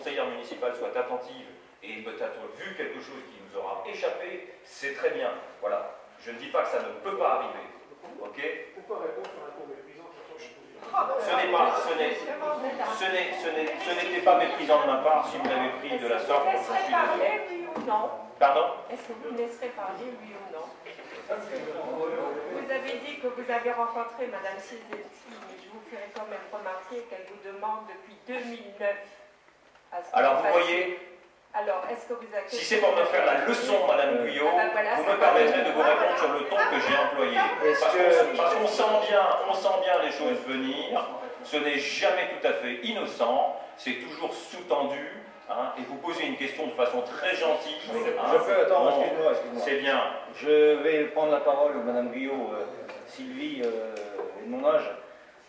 conseillère municipale soit attentive et peut-être vu quelque chose qui nous aura échappé, c'est très bien. Voilà. Je ne dis pas que ça ne peut pas arriver. Ok? Pourquoi répondre sur un ton méprisant? Ce n'était pas méprisant de ma part si vous l'avez pris de la sorte. Est-ce que vous laisserez parler, oui ou non? Pardon? Est-ce que vous laisserez parler, oui ou non? Vous avez dit que vous avez rencontré Mme Cizelski, mais je vous ferai quand même remarquer qu'elle vous demande depuis 2009 à ce que Alors vous voyez, alors, est-ce que vous avez... si c'est pour me faire la leçon, Madame Guyot, voilà, vous me permettrez de vous répondre sur le ton que j'ai employé. Parce qu'on sent bien les choses venir, ce n'est jamais tout à fait innocent, c'est toujours sous-tendu, hein, et vous posez une question de façon très gentille. Hein, je peux, attends, excuse-moi. C'est bien. Je vais prendre la parole, Madame Guyot, Sylvie est de mon âge,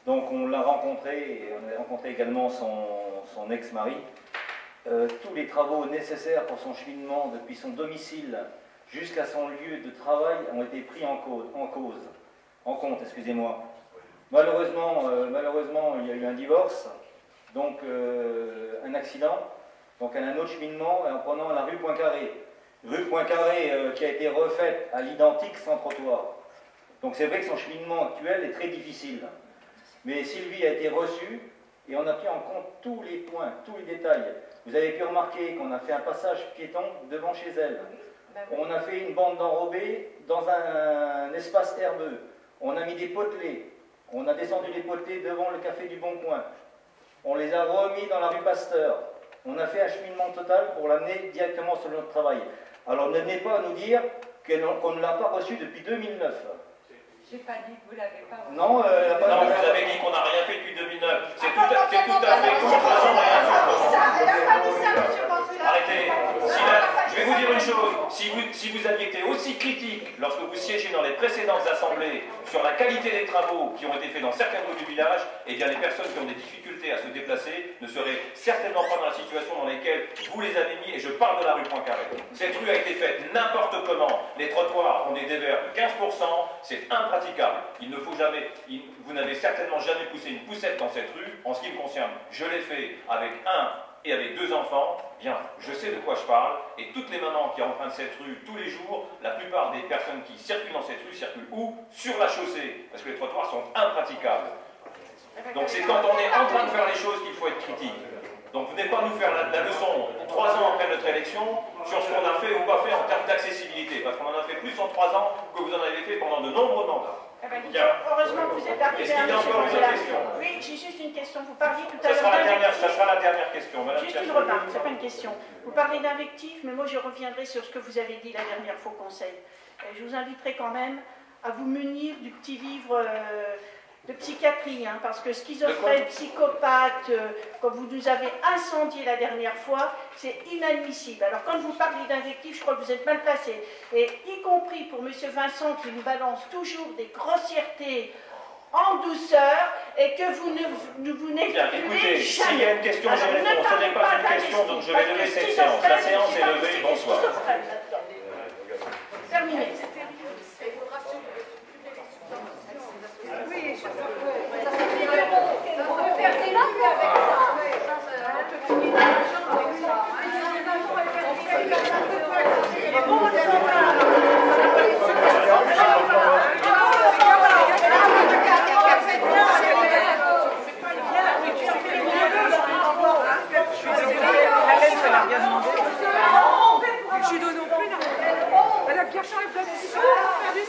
donc on l'a rencontrée, et on a rencontré également son ex-mari. Tous les travaux nécessaires pour son cheminement depuis son domicile jusqu'à son lieu de travail ont été pris en compte, excusez-moi. Malheureusement, il y a eu un divorce, donc un accident, donc un autre cheminement en prenant la rue Poincaré. Rue Poincaré qui a été refaite à l'identique sans trottoir. Donc c'est vrai que son cheminement actuel est très difficile. Mais Sylvie a été reçue et on a pris en compte tous les points, tous les détails. Vous avez pu remarquer qu'on a fait un passage piéton devant chez elle. On a fait une bande d'enrobés dans un espace herbeux. On a mis des potelets. On a descendu les potelets devant le café du Bon Coin. On les a remis dans la rue Pasteur. On a fait un cheminement total pour l'amener directement sur notre travail. Alors ne venez pas nous dire qu'on ne l'a pas reçu depuis 2009. Je n'ai pas dit que vous ne l'avez pas reçu. Non, vous avez dit qu'on n'a rien fait depuis 2009. C'est tout à fait Arrêtez. Je vais vous dire une chose. Si vous aviez été aussi critique lorsque vous siégez dans les précédentes assemblées sur la qualité des travaux qui ont été faits dans certaines rues du village, eh bien les personnes qui ont des difficultés à se déplacer ne seraient certainement pas dans la situation dans laquelle vous les avez mis, et je parle de la rue Poincaré. Cette rue a été faite n'importe comment. Les trottoirs ont des dévers de 15%, c'est impraticable. Il ne faut jamais, vous n'avez certainement jamais poussé une poussette dans cette rue. En ce qui me concerne, je l'ai fait avec un et avec 2 enfants, bien, je sais de quoi je parle, et toutes les mamans qui empruntent cette rue tous les jours, la plupart des personnes qui circulent dans cette rue circulent où? Sur la chaussée, parce que les trottoirs sont impraticables. Donc c'est quand on est en train de faire les choses qu'il faut être critique. Donc venez pas nous faire la leçon 3 ans après notre élection sur ce qu'on a fait ou pas fait en termes d'accessibilité, parce qu'on en a fait plus en 3 ans que vous en avez fait pendant de nombreux mandats. Heureusement que vous êtes arrivé à M. Oui, j'ai juste une question. Vous parliez tout à l'heure. Ça sera la dernière question. Madame juste une remarque, c'est pas une question. Vous parlez d'invectif, mais moi je reviendrai sur ce que vous avez dit la dernière fois au Conseil. Je vous inviterai quand même à vous munir du petit livre de psychiatrie, hein, parce que schizophrène, psychopathe, comme vous nous avez incendié la dernière fois, c'est inadmissible. Alors quand vous parlez d'invectif, je crois que vous êtes mal placé. Et y compris pour M. Vincent qui nous balance toujours des grossièretés en douceur et que vous n'exclusez jamais. Écoutez, s'il y a une question, je réponds. Ce n'est pas une question, donc je vais lever cette séance. La séance est levée, bonsoir. Terminé. Oui, on peut faire des langues avec Je suis donné non plus, là. Madame Pierre-Charles est placée. Faire des